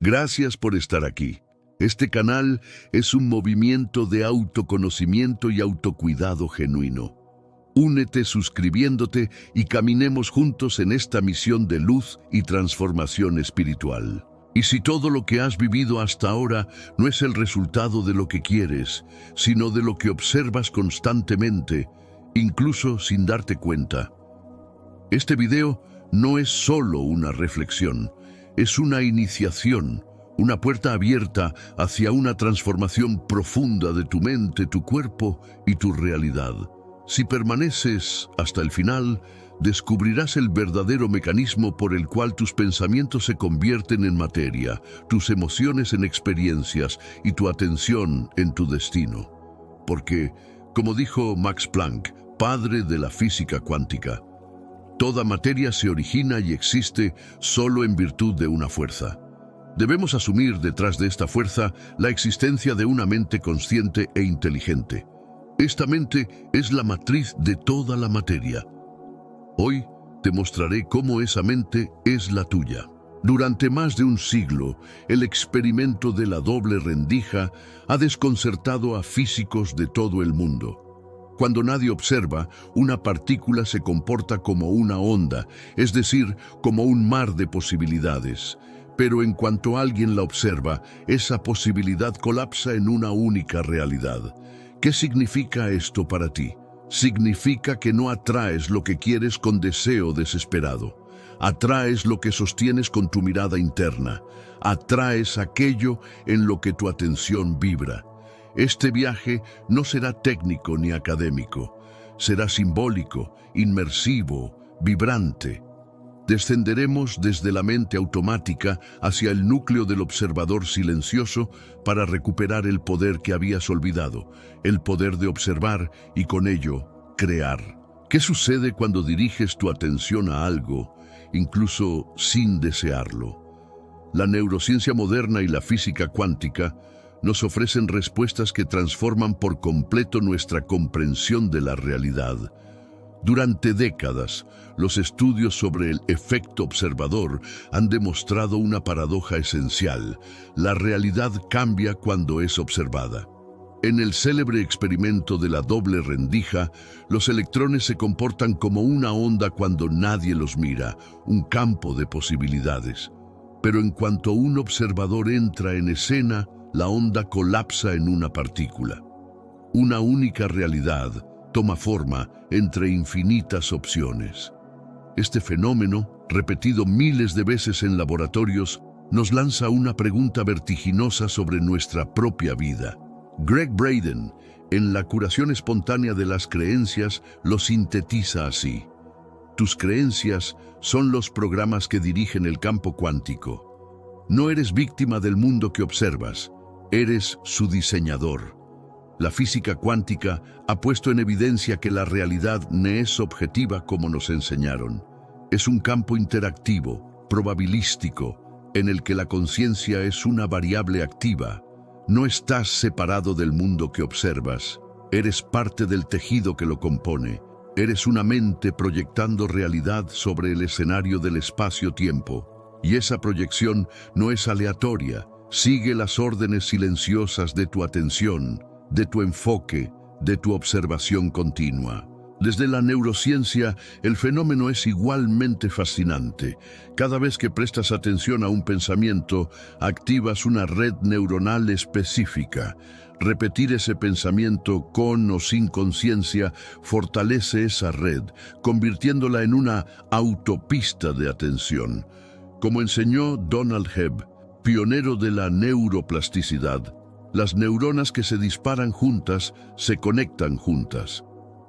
Gracias por estar aquí. Este canal es un movimiento de autoconocimiento y autocuidado genuino. Únete suscribiéndote y caminemos juntos en esta misión de luz y transformación espiritual. Y si todo lo que has vivido hasta ahora no es el resultado de lo que quieres, sino de lo que observas constantemente, incluso sin darte cuenta. Este video no es solo una reflexión, es una iniciación, una puerta abierta hacia una transformación profunda de tu mente, tu cuerpo y tu realidad. Si permaneces hasta el final, descubrirás el verdadero mecanismo por el cual tus pensamientos se convierten en materia, tus emociones en experiencias y tu atención en tu destino. Porque, como dijo Max Planck, padre de la física cuántica, toda materia se origina y existe solo en virtud de una fuerza. Debemos asumir detrás de esta fuerza la existencia de una mente consciente e inteligente. Esta mente es la matriz de toda la materia. Hoy te mostraré cómo esa mente es la tuya. Durante más de un siglo, el experimento de la doble rendija ha desconcertado a físicos de todo el mundo. Cuando nadie observa, una partícula se comporta como una onda, es decir, como un mar de posibilidades. Pero en cuanto alguien la observa, esa posibilidad colapsa en una única realidad. ¿Qué significa esto para ti? Significa que no atraes lo que quieres con deseo desesperado. Atraes lo que sostienes con tu mirada interna. Atraes aquello en lo que tu atención vibra. Este viaje no será técnico ni académico. Será simbólico, inmersivo, vibrante. Descenderemos desde la mente automática hacia el núcleo del observador silencioso para recuperar el poder que habías olvidado, el poder de observar y con ello crear. ¿Qué sucede cuando diriges tu atención a algo, incluso sin desearlo? La neurociencia moderna y la física cuántica nos ofrecen respuestas que transforman por completo nuestra comprensión de la realidad. Durante décadas, los estudios sobre el efecto observador han demostrado una paradoja esencial. La realidad cambia cuando es observada. En el célebre experimento de la doble rendija, los electrones se comportan como una onda cuando nadie los mira, un campo de posibilidades. Pero en cuanto un observador entra en escena, la onda colapsa en una partícula. Una única realidad toma forma entre infinitas opciones. Este fenómeno, repetido miles de veces en laboratorios, nos lanza una pregunta vertiginosa sobre nuestra propia vida. Gregg Braden, en La curación espontánea de las creencias, lo sintetiza así: tus creencias son los programas que dirigen el campo cuántico. No eres víctima del mundo que observas, eres su diseñador. La física cuántica ha puesto en evidencia que la realidad no es objetiva como nos enseñaron. Es un campo interactivo, probabilístico, en el que la conciencia es una variable activa. No estás separado del mundo que observas. Eres parte del tejido que lo compone. Eres una mente proyectando realidad sobre el escenario del espacio-tiempo. Y esa proyección no es aleatoria. Sigue las órdenes silenciosas de tu atención, de tu enfoque, de tu observación continua. Desde la neurociencia, el fenómeno es igualmente fascinante. Cada vez que prestas atención a un pensamiento, activas una red neuronal específica. Repetir ese pensamiento con o sin conciencia fortalece esa red, convirtiéndola en una autopista de atención. Como enseñó Donald Hebb, pionero de la neuroplasticidad, las neuronas que se disparan juntas se conectan juntas.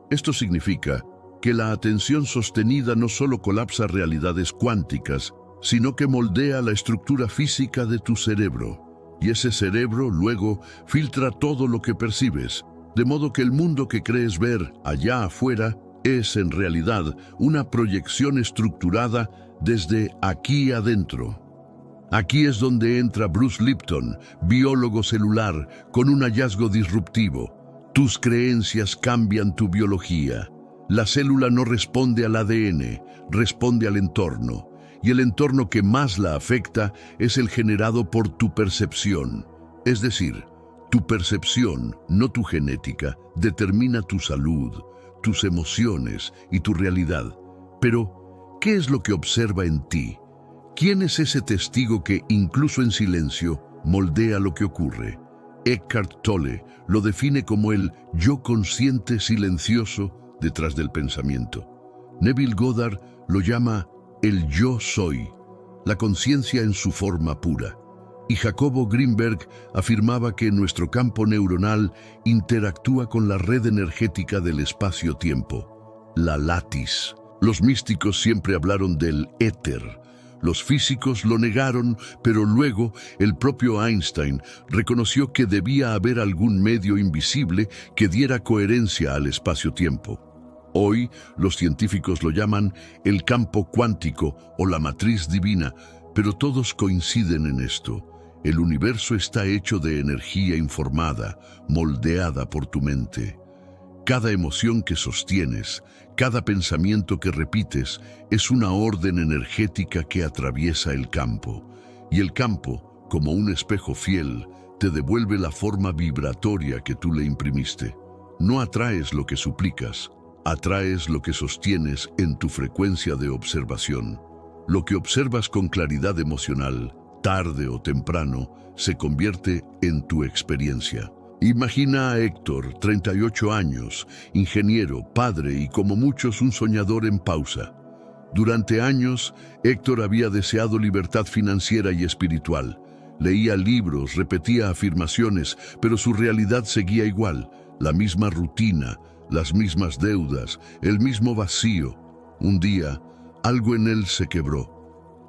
Esto significa que la atención sostenida no solo colapsa realidades cuánticas, sino que moldea la estructura física de tu cerebro. Y ese cerebro luego filtra todo lo que percibes, de modo que el mundo que crees ver allá afuera es en realidad una proyección estructurada desde aquí adentro. Aquí es donde entra Bruce Lipton, biólogo celular, con un hallazgo disruptivo. Tus creencias cambian tu biología. La célula no responde al ADN, responde al entorno. y el entorno que más la afecta es el generado por tu percepción. Es decir, tu percepción, no tu genética, determina tu salud, tus emociones y tu realidad. Pero, ¿qué es lo que observa en ti? ¿Quién es ese testigo que, incluso en silencio, moldea lo que ocurre? Eckhart Tolle lo define como el yo consciente silencioso detrás del pensamiento. Neville Goddard lo llama el yo soy, la conciencia en su forma pura. Y Jacobo Greenberg afirmaba que nuestro campo neuronal interactúa con la red energética del espacio-tiempo, la latis. Los místicos siempre hablaron del éter. Los físicos lo negaron, pero luego el propio Einstein reconoció que debía haber algún medio invisible que diera coherencia al espacio-tiempo. Hoy, los científicos lo llaman el campo cuántico o la matriz divina, pero todos coinciden en esto. El universo está hecho de energía informada, moldeada por tu mente. Cada emoción que sostienes, cada pensamiento que repites, es una orden energética que atraviesa el campo. Y el campo, como un espejo fiel, te devuelve la forma vibratoria que tú le imprimiste. No atraes lo que suplicas, atraes lo que sostienes en tu frecuencia de observación. Lo que observas con claridad emocional, tarde o temprano, se convierte en tu experiencia. Imagina a Héctor, 38 años, ingeniero, padre y como muchos un soñador en pausa. Durante años, Héctor había deseado libertad financiera y espiritual. Leía libros, repetía afirmaciones, pero su realidad seguía igual, la misma rutina, las mismas deudas, el mismo vacío. Un día, algo en él se quebró.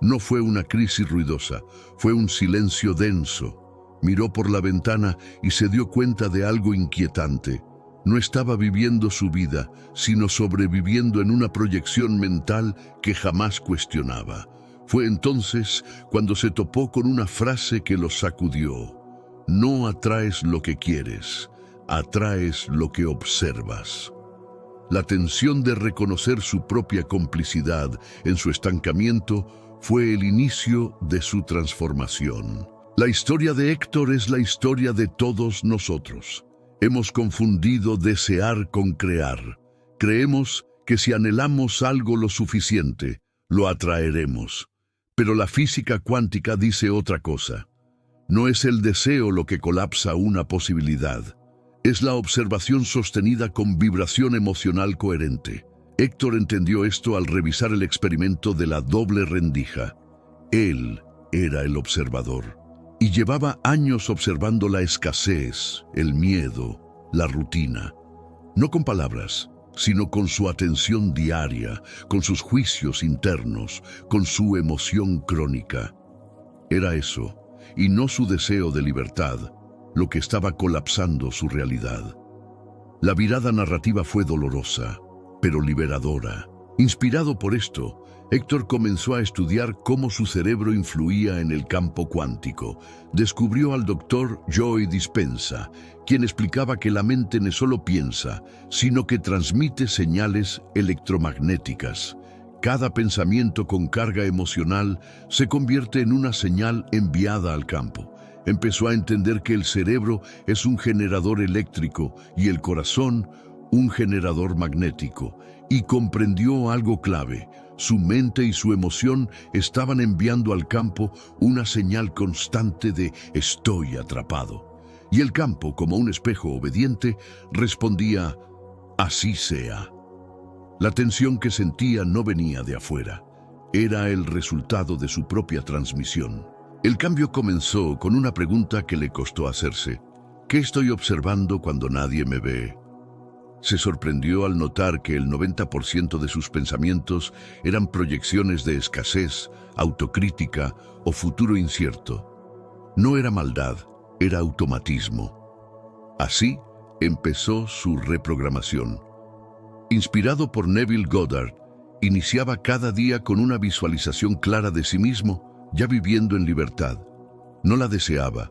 No fue una crisis ruidosa, fue un silencio denso. Miró por la ventana y se dio cuenta de algo inquietante. No estaba viviendo su vida, sino sobreviviendo en una proyección mental que jamás cuestionaba. Fue entonces cuando se topó con una frase que lo sacudió. No atraes lo que quieres, atraes lo que observas. La tensión de reconocer su propia complicidad en su estancamiento fue el inicio de su transformación. La historia de Héctor es la historia de todos nosotros. Hemos confundido desear con crear. Creemos que si anhelamos algo lo suficiente, lo atraeremos. Pero la física cuántica dice otra cosa. No es el deseo lo que colapsa una posibilidad. Es la observación sostenida con vibración emocional coherente. Héctor entendió esto al revisar el experimento de la doble rendija. Él era el observador y llevaba años observando la escasez, el miedo, la rutina. No con palabras, sino con su atención diaria, con sus juicios internos, con su emoción crónica. Era eso, y no su deseo de libertad, lo que estaba colapsando su realidad. La virada narrativa fue dolorosa, pero liberadora. Inspirado por esto, Héctor comenzó a estudiar cómo su cerebro influía en el campo cuántico. Descubrió al doctor Joe Dispenza, quien explicaba que la mente no solo piensa, sino que transmite señales electromagnéticas. Cada pensamiento con carga emocional se convierte en una señal enviada al campo. Empezó a entender que el cerebro es un generador eléctrico y el corazón un generador magnético, y comprendió algo clave. Su mente y su emoción estaban enviando al campo una señal constante de «estoy atrapado». Y el campo, como un espejo obediente, respondía «así sea». La tensión que sentía no venía de afuera. Era el resultado de su propia transmisión. El cambio comenzó con una pregunta que le costó hacerse. ¿Qué estoy observando cuando nadie me ve? Se sorprendió al notar que el 90% de sus pensamientos eran proyecciones de escasez, autocrítica o futuro incierto. No era maldad, era automatismo. Así empezó su reprogramación. Inspirado por Neville Goddard, iniciaba cada día con una visualización clara de sí mismo, ya viviendo en libertad. No la deseaba,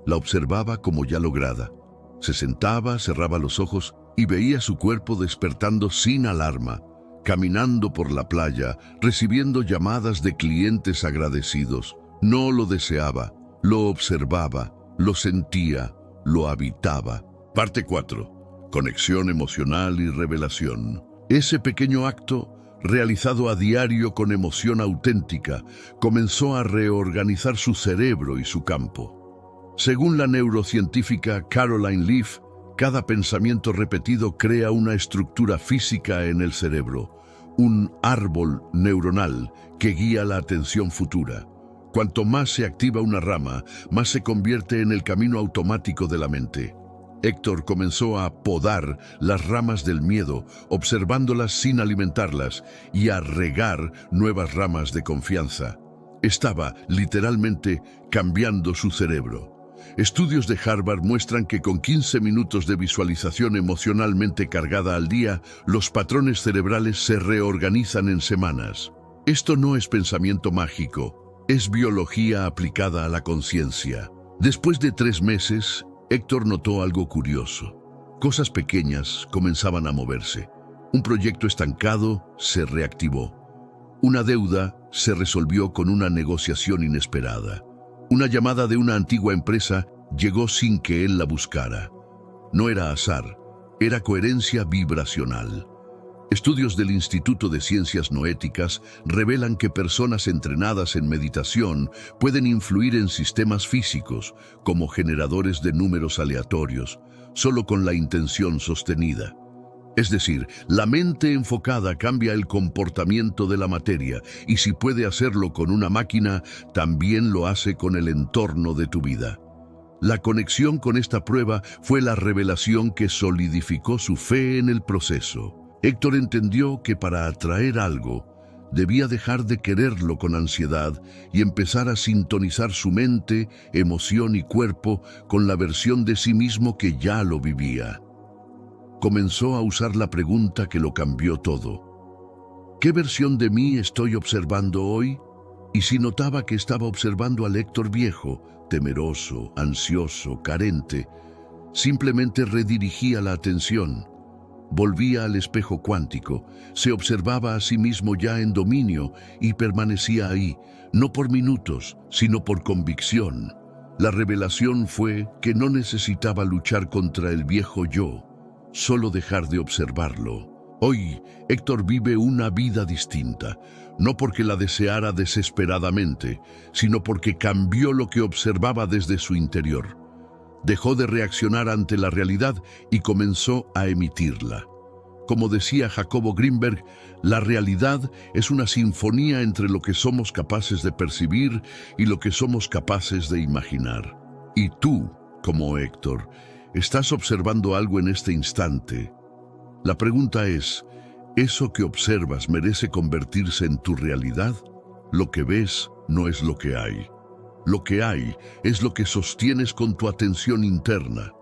la observaba como ya lograda. Se sentaba, cerraba los ojos y veía su cuerpo despertando sin alarma, caminando por la playa, recibiendo llamadas de clientes agradecidos. No lo deseaba, lo observaba, lo sentía, lo habitaba. Parte 4. Conexión emocional y revelación. Ese pequeño acto, realizado a diario con emoción auténtica, comenzó a reorganizar su cerebro y su campo. Según la neurocientífica Caroline Leaf, cada pensamiento repetido crea una estructura física en el cerebro, un árbol neuronal que guía la atención futura. Cuanto más se activa una rama, más se convierte en el camino automático de la mente. Héctor comenzó a podar las ramas del miedo, observándolas sin alimentarlas, y a regar nuevas ramas de confianza. Estaba, literalmente, cambiando su cerebro. Estudios de Harvard muestran que con 15 minutos de visualización emocionalmente cargada al día, los patrones cerebrales se reorganizan en semanas. Esto no es pensamiento mágico, es biología aplicada a la conciencia. Después de 3 meses, Héctor notó algo curioso. Cosas pequeñas comenzaban a moverse. Un proyecto estancado se reactivó. Una deuda se resolvió con una negociación inesperada. Una llamada de una antigua empresa llegó sin que él la buscara. No era azar, era coherencia vibracional. Estudios del Instituto de Ciencias Noéticas revelan que personas entrenadas en meditación pueden influir en sistemas físicos, como generadores de números aleatorios, solo con la intención sostenida. Es decir, la mente enfocada cambia el comportamiento de la materia, y si puede hacerlo con una máquina, también lo hace con el entorno de tu vida. La conexión con esta prueba fue la revelación que solidificó su fe en el proceso. Héctor entendió que para atraer algo, debía dejar de quererlo con ansiedad y empezar a sintonizar su mente, emoción y cuerpo con la versión de sí mismo que ya lo vivía. Comenzó a usar la pregunta que lo cambió todo. ¿Qué versión de mí estoy observando hoy? Y si notaba que estaba observando al Héctor viejo, temeroso, ansioso, carente, simplemente redirigía la atención. Volvía al espejo cuántico, se observaba a sí mismo ya en dominio y permanecía ahí, no por minutos, sino por convicción. La revelación fue que no necesitaba luchar contra el viejo yo, solo dejar de observarlo. Hoy, Héctor vive una vida distinta, no porque la deseara desesperadamente, sino porque cambió lo que observaba desde su interior. Dejó de reaccionar ante la realidad y comenzó a emitirla. Como decía Jacobo Greenberg, la realidad es una sinfonía entre lo que somos capaces de percibir y lo que somos capaces de imaginar. Y tú, como Héctor, ¿estás observando algo en este instante? La pregunta es, ¿eso que observas merece convertirse en tu realidad? Lo que ves no es lo que hay. Lo que hay es lo que sostienes con tu atención interna.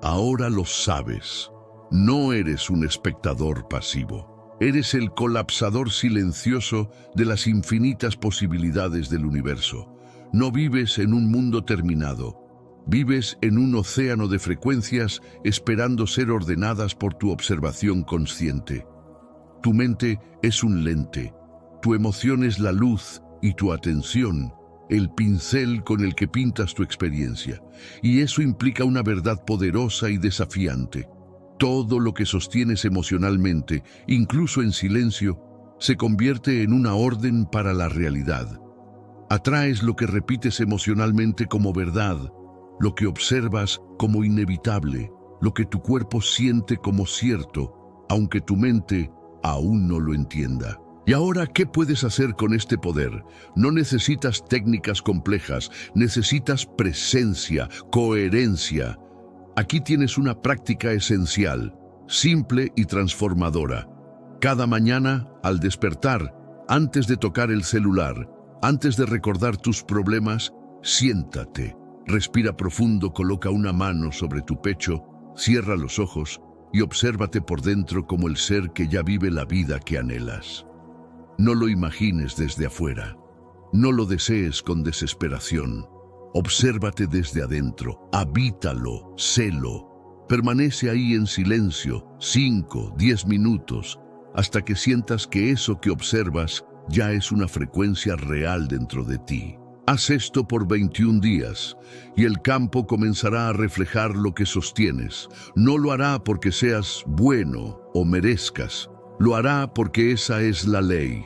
Ahora lo sabes. No eres un espectador pasivo. Eres el colapsador silencioso de las infinitas posibilidades del universo. No vives en un mundo terminado. Vives en un océano de frecuencias esperando ser ordenadas por tu observación consciente. Tu mente es un lente, tu emoción es la luz y tu atención, el pincel con el que pintas tu experiencia. Y eso implica una verdad poderosa y desafiante. Todo lo que sostienes emocionalmente, incluso en silencio, se convierte en una orden para la realidad. Atraes lo que repites emocionalmente como verdad, lo que observas como inevitable, lo que tu cuerpo siente como cierto, aunque tu mente aún no lo entienda. Y ahora, ¿qué puedes hacer con este poder? No necesitas técnicas complejas, necesitas presencia, coherencia. Aquí tienes una práctica esencial, simple y transformadora. Cada mañana, al despertar, antes de tocar el celular, antes de recordar tus problemas, siéntate. Respira profundo, coloca una mano sobre tu pecho, cierra los ojos y obsérvate por dentro como el ser que ya vive la vida que anhelas. No lo imagines desde afuera. No lo desees con desesperación. Obsérvate desde adentro, habítalo, sélo. Permanece ahí en silencio, 5, 10 minutos, hasta que sientas que eso que observas ya es una frecuencia real dentro de ti. Haz esto por 21 días y el campo comenzará a reflejar lo que sostienes. No lo hará porque seas bueno o merezcas. Lo hará porque esa es la ley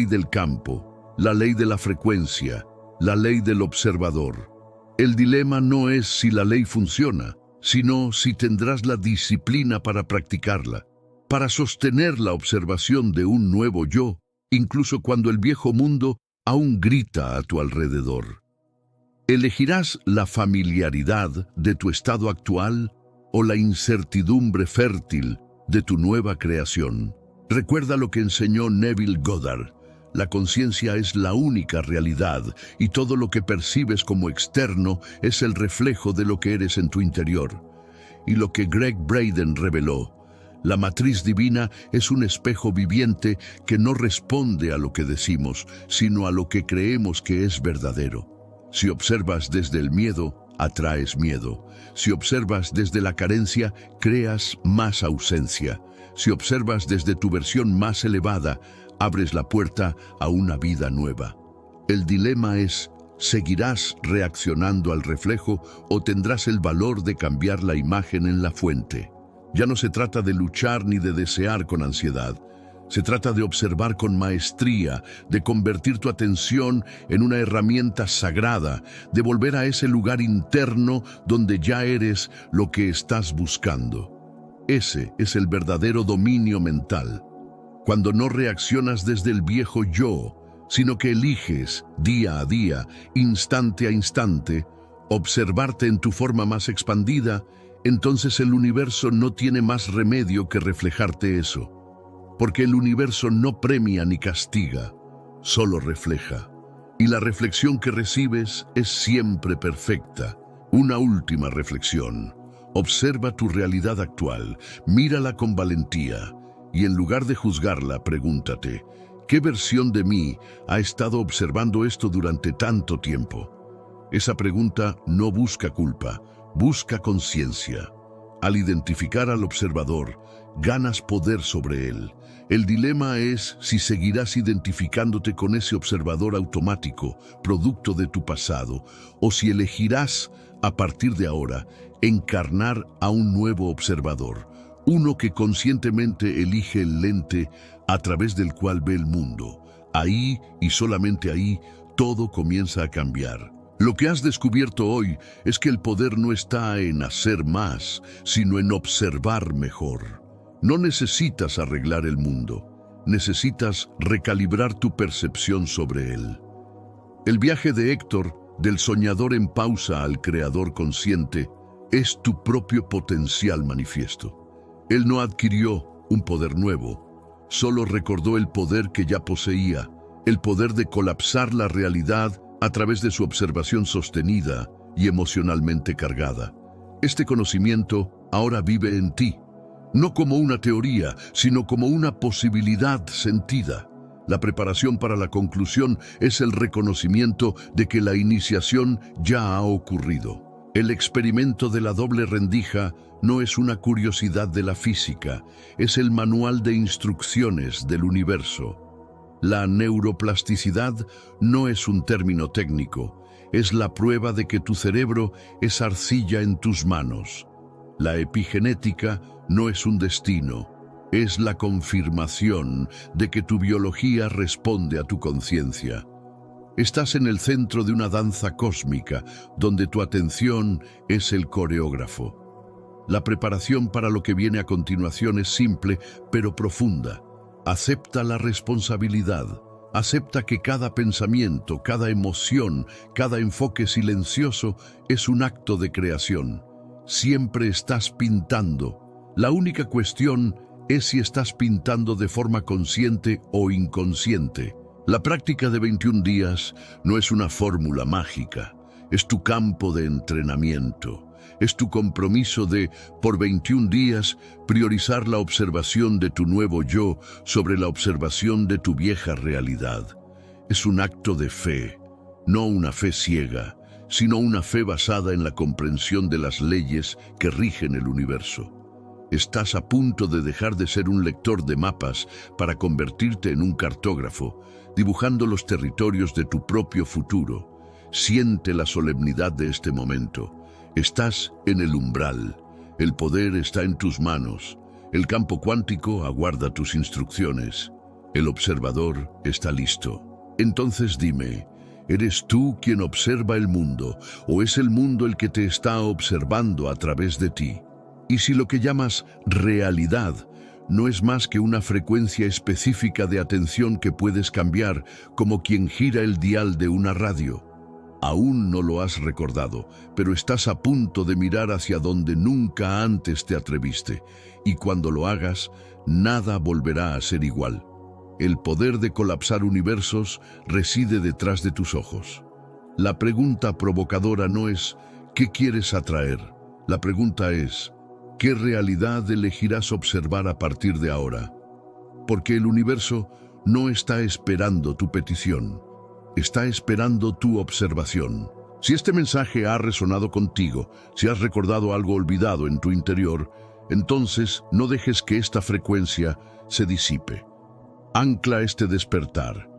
del campo, la ley de la frecuencia, la ley del observador. El dilema no es si la ley funciona, sino si tendrás la disciplina para practicarla, para sostener la observación de un nuevo yo, incluso cuando el viejo mundo aún grita a tu alrededor. ¿Elegirás la familiaridad de tu estado actual o la incertidumbre fértil de tu nueva creación? Recuerda lo que enseñó Neville Goddard. La conciencia es la única realidad y todo lo que percibes como externo es el reflejo de lo que eres en tu interior. Y lo que Gregg Braden reveló: la matriz divina es un espejo viviente que no responde a lo que decimos, sino a lo que creemos que es verdadero. Si observas desde el miedo, atraes miedo. Si observas desde la carencia, creas más ausencia. Si observas desde tu versión más elevada, abres la puerta a una vida nueva. El dilema es: ¿seguirás reaccionando al reflejo o tendrás el valor de cambiar la imagen en la fuente? Ya no se trata de luchar ni de desear con ansiedad. Se trata de observar con maestría, de convertir tu atención en una herramienta sagrada, de volver a ese lugar interno donde ya eres lo que estás buscando. Ese es el verdadero dominio mental. Cuando no reaccionas desde el viejo yo, sino que eliges día a día, instante a instante, observarte en tu forma más expandida, entonces el universo no tiene más remedio que reflejarte eso. Porque el universo no premia ni castiga, solo refleja. Y la reflexión que recibes es siempre perfecta. Una última reflexión. Observa tu realidad actual, mírala con valentía, y en lugar de juzgarla, pregúntate: ¿qué versión de mí ha estado observando esto durante tanto tiempo? Esa pregunta no busca culpa, busca conciencia. Al identificar al observador, ganas poder sobre él. El dilema es si seguirás identificándote con ese observador automático, producto de tu pasado, o si elegirás, a partir de ahora, encarnar a un nuevo observador, uno que conscientemente elige el lente a través del cual ve el mundo. Ahí, y solamente ahí, todo comienza a cambiar. Lo que has descubierto hoy es que el poder no está en hacer más, sino en observar mejor. No necesitas arreglar el mundo, necesitas recalibrar tu percepción sobre él. El viaje de Héctor, del soñador en pausa al creador consciente, es tu propio potencial manifiesto. Él no adquirió un poder nuevo, solo recordó el poder que ya poseía, el poder de colapsar la realidad a través de su observación sostenida y emocionalmente cargada. Este conocimiento ahora vive en ti, no como una teoría, sino como una posibilidad sentida. La preparación para la conclusión es el reconocimiento de que la iniciación ya ha ocurrido. El experimento de la doble rendija no es una curiosidad de la física, es el manual de instrucciones del universo. La neuroplasticidad no es un término técnico, es la prueba de que tu cerebro es arcilla en tus manos. La epigenética no es un destino, es la confirmación de que tu biología responde a tu conciencia. Estás en el centro de una danza cósmica, donde tu atención es el coreógrafo. La preparación para lo que viene a continuación es simple, pero profunda. Acepta la responsabilidad. Acepta que cada pensamiento, cada emoción, cada enfoque silencioso es un acto de creación. Siempre estás pintando. La única cuestión es si estás pintando de forma consciente o inconsciente. La práctica de 21 días no es una fórmula mágica, es tu campo de entrenamiento. Es tu compromiso de, por 21 días, priorizar la observación de tu nuevo yo sobre la observación de tu vieja realidad. Es un acto de fe, no una fe ciega, sino una fe basada en la comprensión de las leyes que rigen el universo. Estás a punto de dejar de ser un lector de mapas para convertirte en un cartógrafo, dibujando los territorios de tu propio futuro. Siente la solemnidad de este momento. Estás en el umbral. El poder está en tus manos. El campo cuántico aguarda tus instrucciones. El observador está listo. Entonces dime, ¿eres tú quien observa el mundo o es el mundo el que te está observando a través de ti? Y si lo que llamas realidad no es más que una frecuencia específica de atención que puedes cambiar como quien gira el dial de una radio. Aún no lo has recordado, pero estás a punto de mirar hacia donde nunca antes te atreviste, y cuando lo hagas, nada volverá a ser igual. El poder de colapsar universos reside detrás de tus ojos. La pregunta provocadora no es ¿qué quieres atraer? La pregunta es ¿qué realidad elegirás observar a partir de ahora? Porque el universo no está esperando tu petición, está esperando tu observación. Si este mensaje ha resonado contigo, si has recordado algo olvidado en tu interior, entonces no dejes que esta frecuencia se disipe. Ancla este despertar.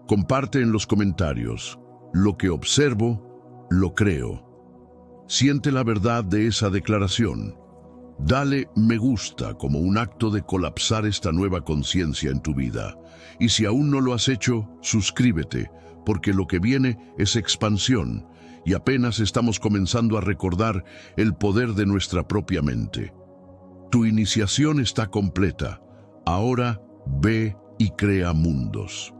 Comparte en los comentarios. Lo que observo, lo creo. Siente la verdad de esa declaración. Dale me gusta como un acto de colapsar esta nueva conciencia en tu vida. Y si aún no lo has hecho, suscríbete, porque lo que viene es expansión y apenas estamos comenzando a recordar el poder de nuestra propia mente. Tu iniciación está completa. Ahora ve y crea mundos.